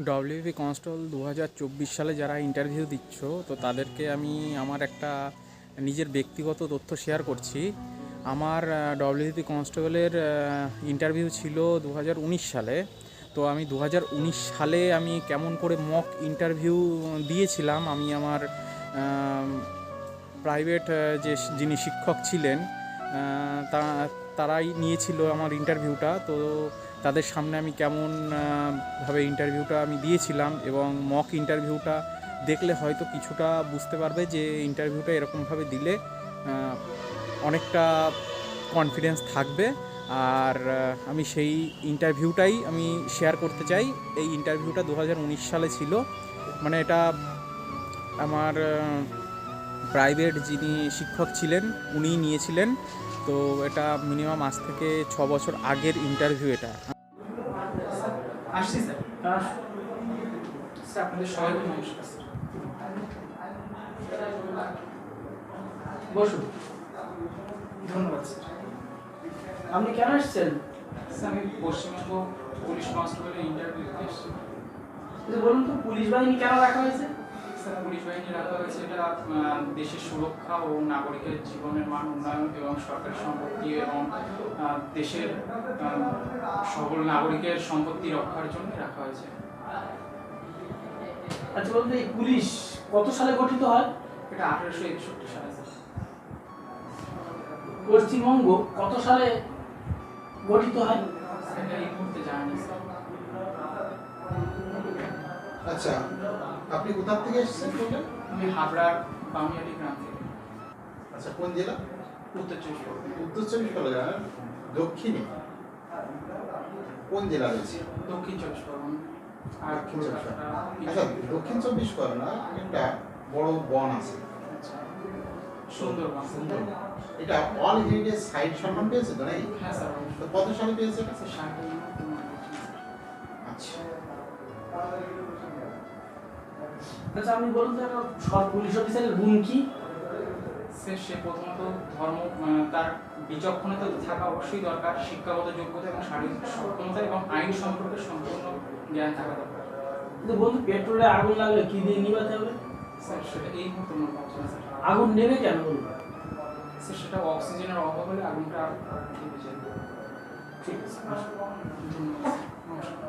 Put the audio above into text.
WB constable 2024 সালে যারা interview দিচ্ছ, তো তাদেরকে আমি আমার একটা নিজের ব্যক্তিগত তথ্য শেয়ার করছি। আমার ডব্লিউবি কনস্টেবলের ইন্টারভিউ ছিল 2019 সালে। তো আমি 2019 সালে আমি কেমন করে মক ইন্টারভিউ দিয়েছিলাম, আমি আমার প্রাইভেট যিনি শিক্ষক ছিলেন তারাই নিয়েছিল আমার ইন্টারভিউটা। তো তাদের সামনে আমি কেমন ভাবে ইন্টারভিউটা আমি দিয়েছিলাম, এবং মক ইন্টারভিউটা দেখলে হয়তো কিছুটা বুঝতে পারবে যে ইন্টারভিউটা এরকমভাবে দিলে অনেকটা কনফিডেন্স থাকবে। আর আমি সেই ইন্টারভিউটাই আমি শেয়ার করতে চাই। এই ইন্টারভিউটা 2019 সালে ছিল, মানে এটা আমার প্রাইভেট যিনি শিক্ষক ছিলেন উনিই নিয়েছিলেন। তো এটা মিনিমাম আজ থেকে 6 বছর আগের ইন্টারভিউ এটা। আসছি স্যার। স্যার আপনাদের সবাইকে নমস্কার স্যার। বসুন। ধন্যবাদ স্যার। আপনি কেন এসেছেন? স্যার আমি পশ্চিমবঙ্গ পুলিশ কনস্টেবলের ইন্টারভিউ দিতে এসেছি। বলুন তো, পুলিশ বাহিনী কেন রাখা হয়েছে? স্যার পুলিশ বাহিনী রাখা হয়েছে এটা দেশের সুরক্ষা ও নাগরিকের জীবনের মান উন্নয়ন এবং সরকারি সম্পত্তি এবং দেশের সকল নাগরিকের সম্পত্তি রক্ষার জন্য রাখা হয়েছে। আচ্ছা বলুন, এই পুলিশ কত সালে গঠিত হয়? এটা 1861 সালে স্যার। পশ্চিমবঙ্গ কত সালে গঠিত হয়? এটা এই মুহূর্তে জানি স্যার। আচ্ছা, আপনি কোথা থেকে এসেছেন বললেন? আমি হাবড়ার বামিয়াটি গ্রাম থেকে। আচ্ছা, কোন জেলা? উত্তর 24 পরগনা। উত্তর 24 পরগনার দক্ষিণে কোন জেলা রয়েছে? দক্ষিণ 24 পরগনা। আর দক্ষিণ 24 আচ্ছা, দক্ষিণ 24 পরগনা একটা বড় বন আছে, সুন্দরবন। সুন্দরবন। এটা অল হেরিটেজ সাইট সম্মান পেয়েছে তো নাকি? হ্যাঁ স্যার। তো কত সালে পেয়েছে এটা? স্যার আচ্ছা, আচ্ছা আপনি বলুন তো, সব পুলিশ অফিসারের গুণ কি? সে প্রথমত ধর্ম তার বিচক্ষণতা থাকা অবশ্যই দরকার, শিক্ষাগত যোগ্যতা এবং শারীরিক সক্ষমতা এবং আইন সম্পর্কে সম্পূর্ণ জ্ঞান থাকা দরকার। কিন্তু বলুন, পেট্রোলে আগুন লাগলে কি দিয়ে নিভাতে হবে? স্যার সেটা এই মুহূর্তে মনে পড়ছে না স্যার। আগুন নেবে কেন বলুন? স্যার সেটা অক্সিজেনের অভাব হলে আগুনটা নিভে যায়। ঠিক আছে। ধন্যবাদ। নমস্কার।